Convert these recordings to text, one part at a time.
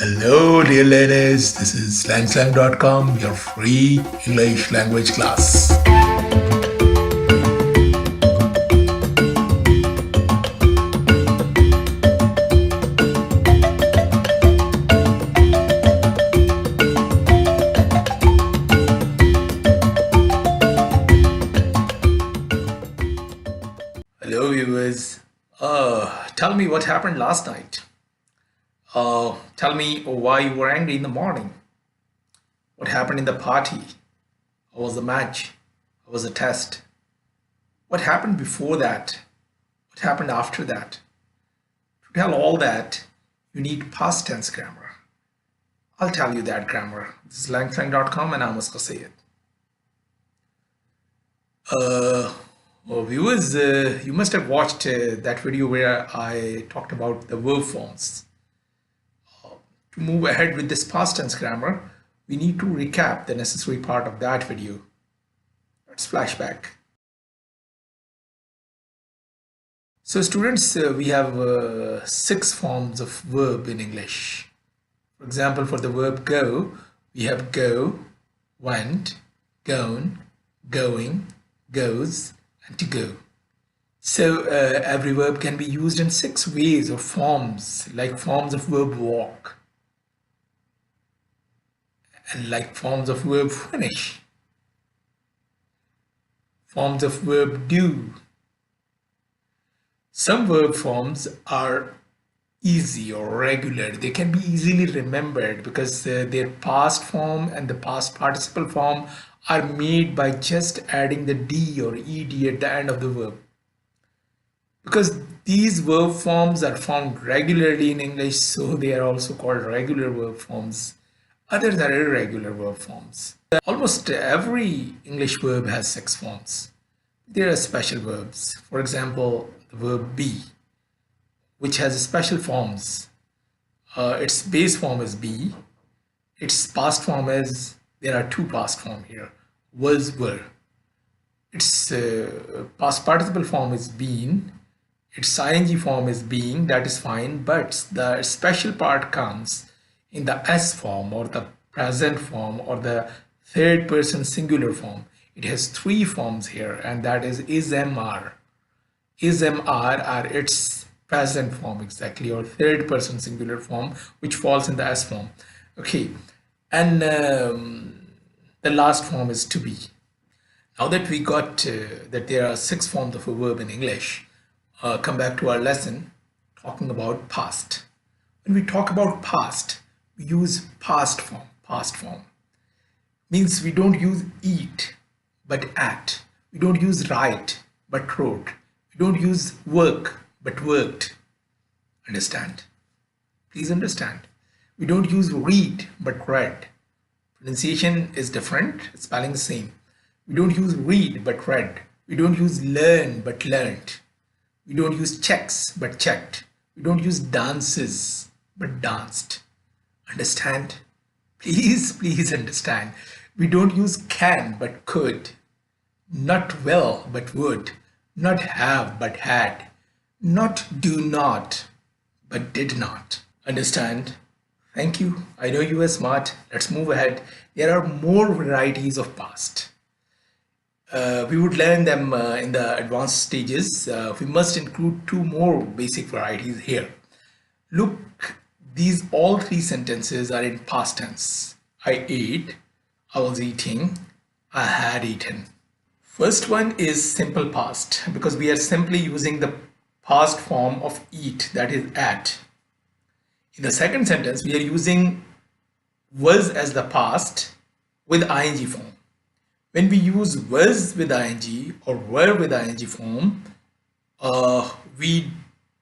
Hello, dear learners. This is slangslang.com, your free English language class. Hello, viewers. Tell me what happened last night. Tell me why you were angry in the morning. What happened in the party? How was the match? How was the test? What happened before that? What happened after that? To tell all that, you need past tense grammar. I'll tell you that grammar. This is slangslang.com and I'm Muska Sayed. Viewers, you must have watched that video where I talked about the verb forms. To move ahead with this past tense grammar, we need to recap the necessary part of that video. Let's flashback. So students, we have 6 forms of verb in English. For example, for the verb go, we have go, went, gone, going, goes, and to go. So every verb can be used in 6 ways or forms, like forms of verb walk, and like forms of verb finish, forms of verb do. Some verb forms are easy or regular. They can be easily remembered because their past form and the past participle form are made by just adding the d or ed at the end of the verb. Because these verb forms are found regularly in English, so they are also called regular verb forms. Others are irregular verb forms. Almost every English verb has 6 forms. There are special verbs. For example, the verb be, which has special forms. Its base form is be. Its past form is, there are 2 past form here, was, were. Its past participle form is been. Its ing form is being, that is fine, but the special part comes in the s form or the present form or the third person singular form. It has 3 forms here, and that is mr. Mr are its present form exactly, or third person singular form, which falls in the s form. Okay, and the last form is to be. Now that we got that there are 6 forms of a verb in English, come back to our lesson talking about past. When we talk about past, we use past form. Past form means we don't use eat but ate. We don't use write but wrote. We don't use work but worked. Understand? Please understand. We don't use read but read. Pronunciation is different, spelling the same. We don't use read but read. We don't use learn but learned. We don't use checks but checked. We don't use dances but danced. Understand? Please understand. We don't use can but could. Not will but would. Not have but had. Not do not but did not. Understand? Thank you. I know you are smart. Let's move ahead. There are more varieties of past. We would learn them in the advanced stages. We must include 2 more basic varieties here. Look, these all 3 sentences are in past tense. I ate, I was eating, I had eaten. First one is simple past because we are simply using the past form of eat, that is ate. In the second sentence, we are using was as the past with ing form. When we use was with ing or were with ing form, we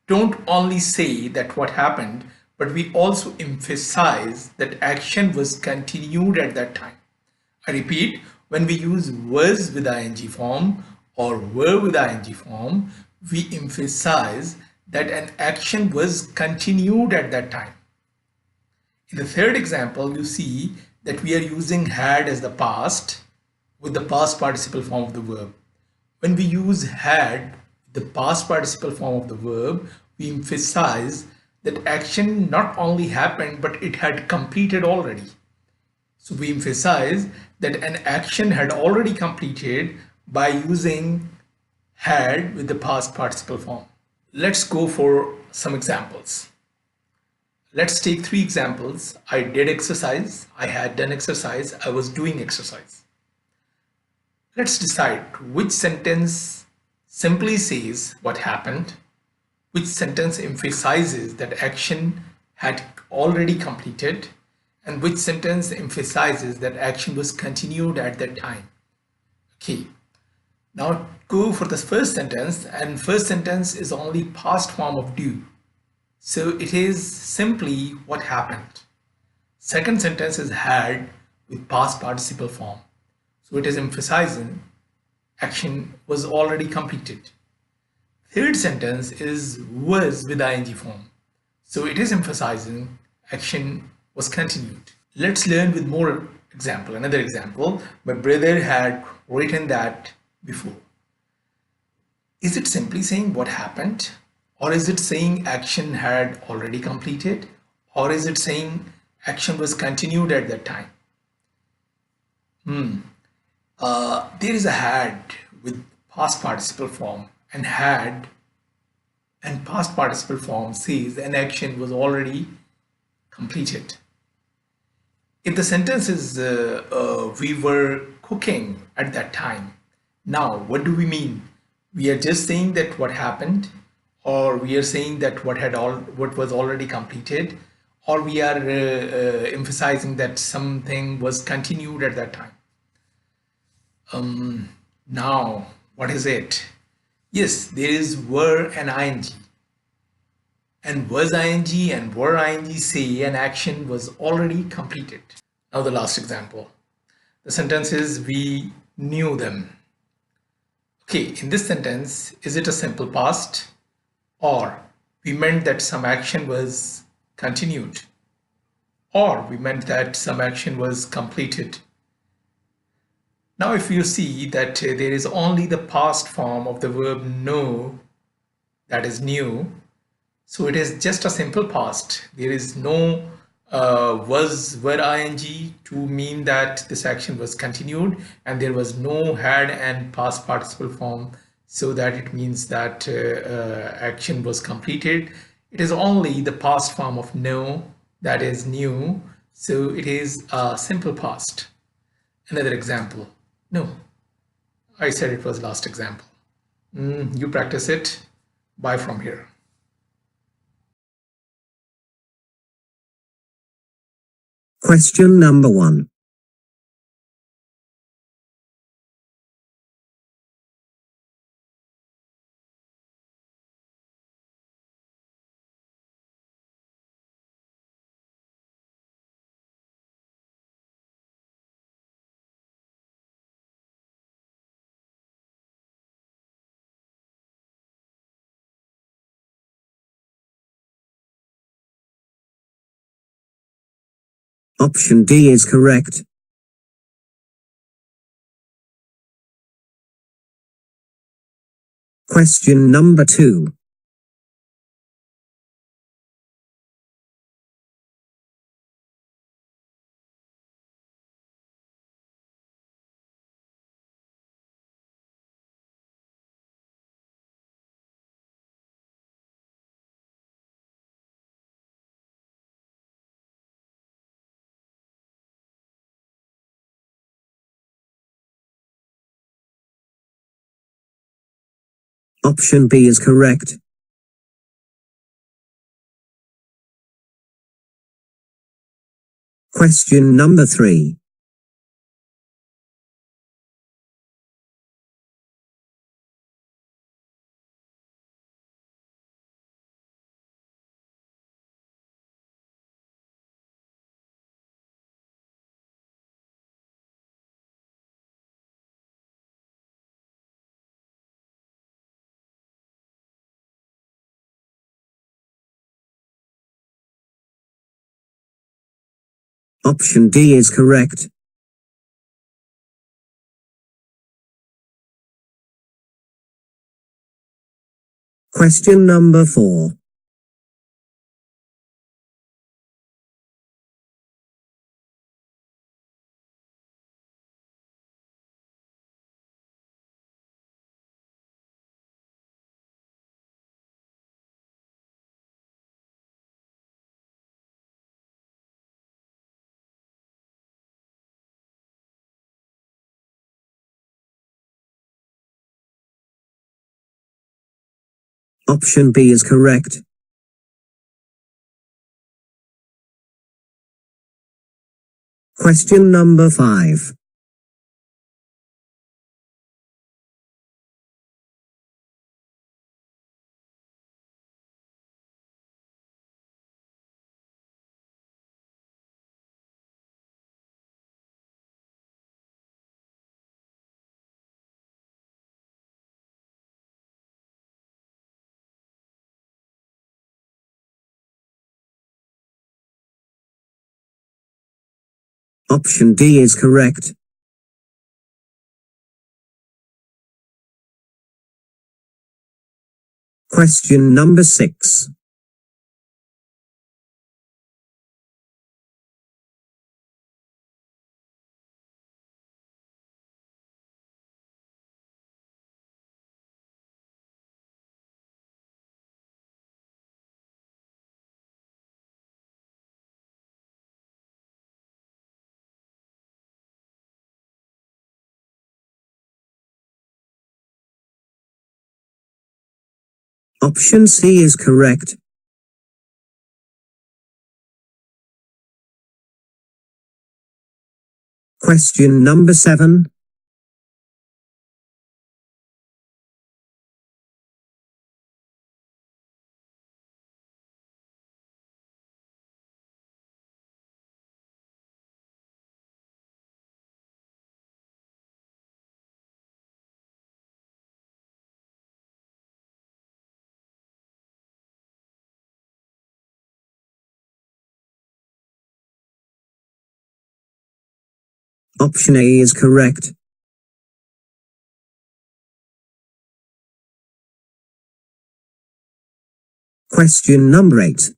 don't only say that what happened, but we also emphasize that action was continued at that time. I repeat, when we use was with ing form or were with ing form, we emphasize that an action was continued at that time. In the third example, you see that we are using had as the past with the past participle form of the verb. When we use had, the past participle form of the verb, we emphasize that action not only happened but it had completed already. So we emphasize that an action had already completed by using had with the past participle form. Let's go for some examples. Let's take three examples. I did exercise, I had done exercise, I was doing exercise. Let's decide which sentence simply says what happened, which sentence emphasizes that action had already completed, and which sentence emphasizes that action was continued at that time. Okay, now go for the first sentence, and first sentence is only past form of do. So it is simply what happened. Second sentence is had with past participle form. So it is emphasizing action was already completed. Third sentence is was with ing form. So it is emphasizing action was continued. Let's learn with more example. Another example, my brother had written that before. Is it simply saying what happened? Or is it saying action had already completed? Or is it saying action was continued at that time? There is a had with past participle form, and had and past participle form says an action was already completed. If the sentence is we were cooking at that time, now what do we mean? We are just saying that what happened, or we are saying that what was already completed, or we are emphasizing that something was continued at that time. Now what is it? Yes, there is were and ing. And was ing and were ing say an action was already completed. Now the last example. The sentence is we knew them. Okay, in this sentence, is it a simple past, or we meant that some action was continued, or we meant that some action was completed? Now if you see that there is only the past form of the verb know, that is knew, so it is just a simple past. There is no was were ing to mean that this action was continued, and there was no had and past participle form so that it means that action was completed. It is only the past form of know, that is knew, so it is a simple past. Another example. No, I said it was last example. You practice it. Bye from here. Question number 1. Option D is correct. Question number 2. Option B is correct. Question number 3. Option D is correct. Question number 4. Option B is correct. Question number 5. Option D is correct. Question number 6. Option C is correct. Question number 7. Option A is correct. Question number 8.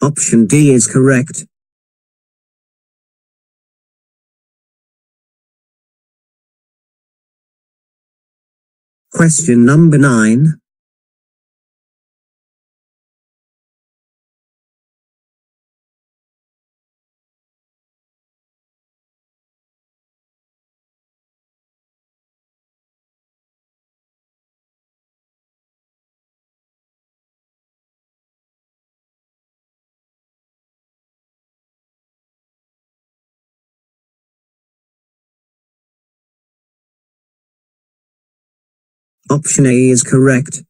Option D is correct. Question number 9. Option A is correct.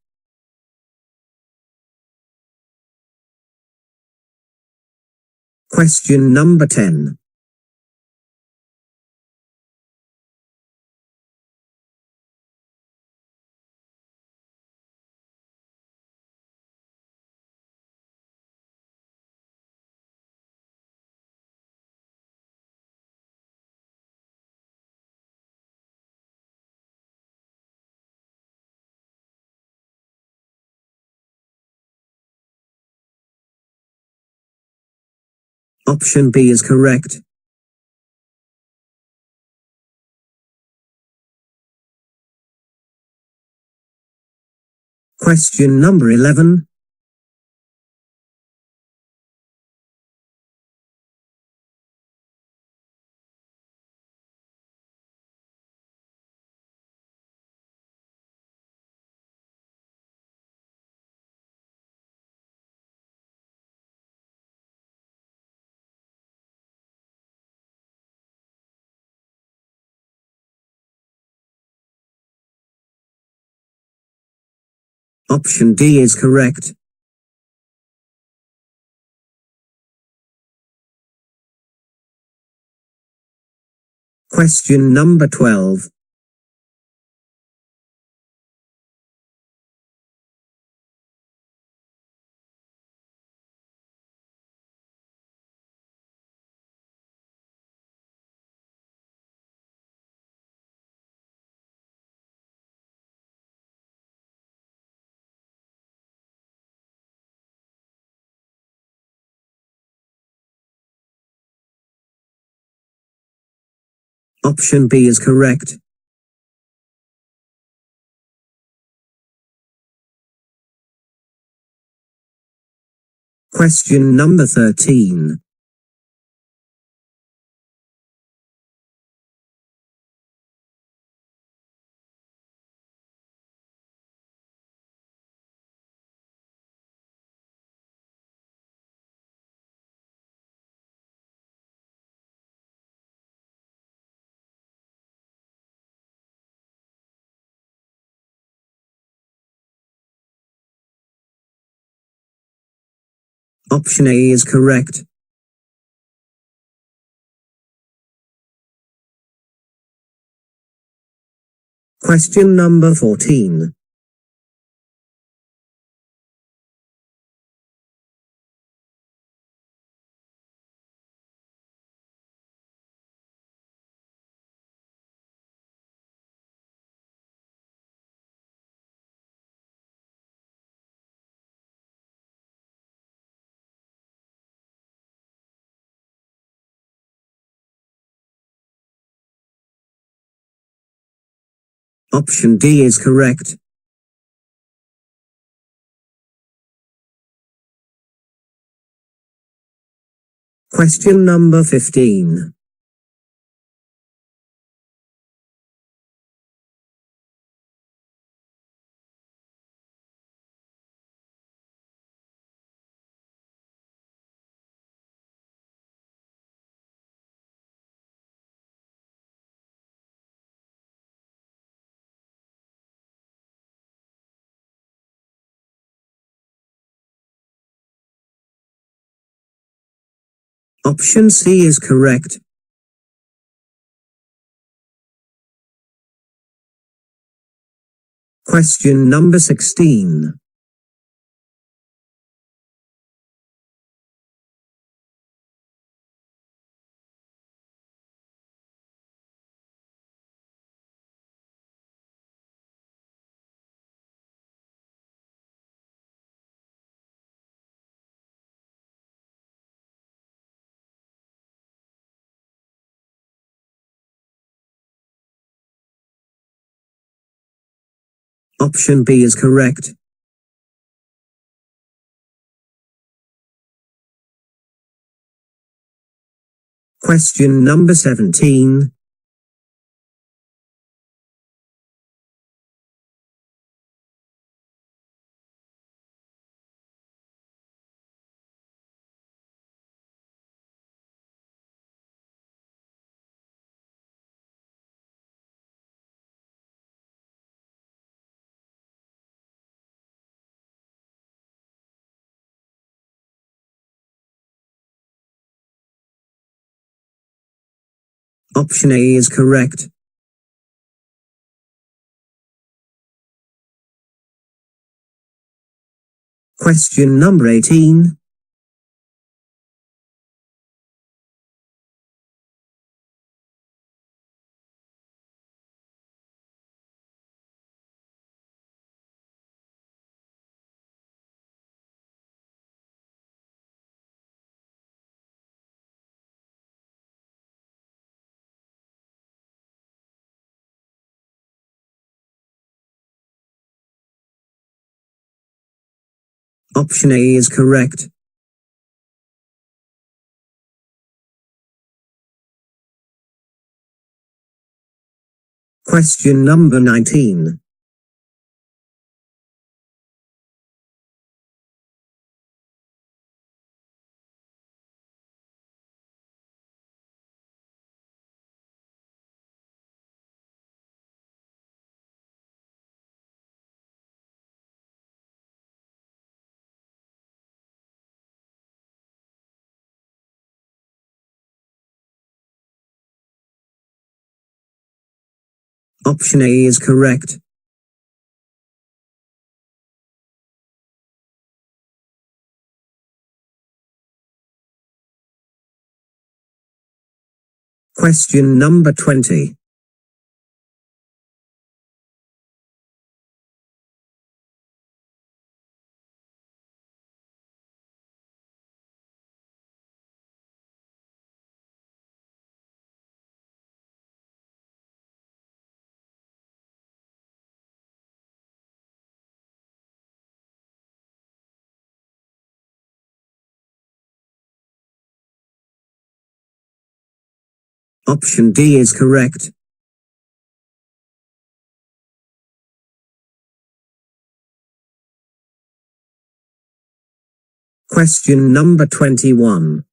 Question number 10. Option B is correct. Question number 11. Option D is correct. Question number 12. Option B is correct. Question number 13. Option A is correct. Question number 14. Option D is correct. Question number 15. Option C is correct. Question number 16. Option B is correct. Question number 17. Option A is correct. Question number 18. Option A is correct. Question number 19. Option A is correct. Question number 20. Option D is correct. Question number 21.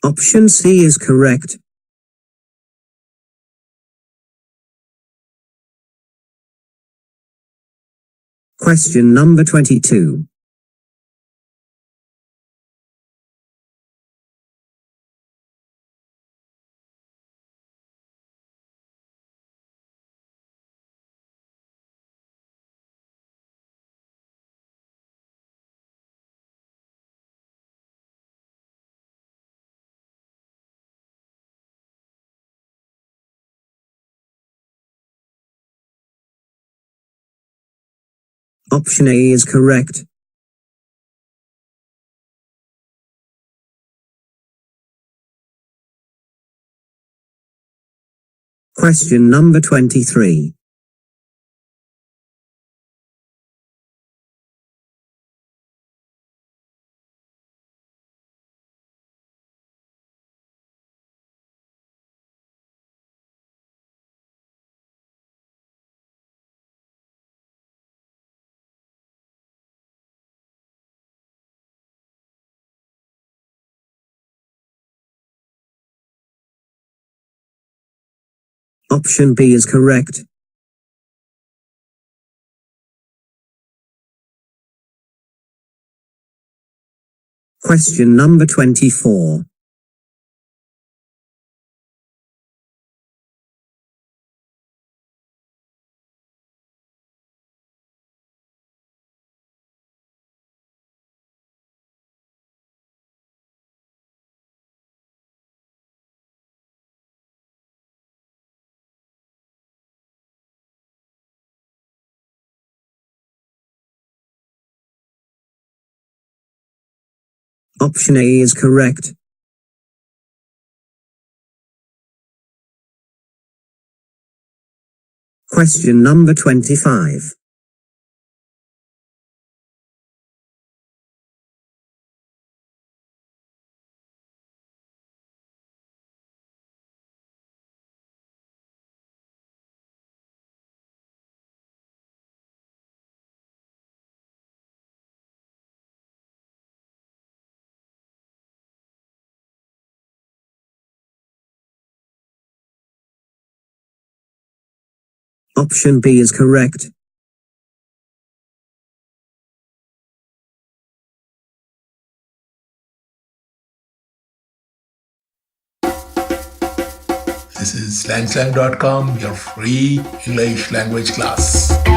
Option C is correct. Question number 22. Option A is correct. Question number 23. Option B is correct. Question number 24. Option A is correct. Question number 25. Option B is correct. This is slangslang.com, your free English language class.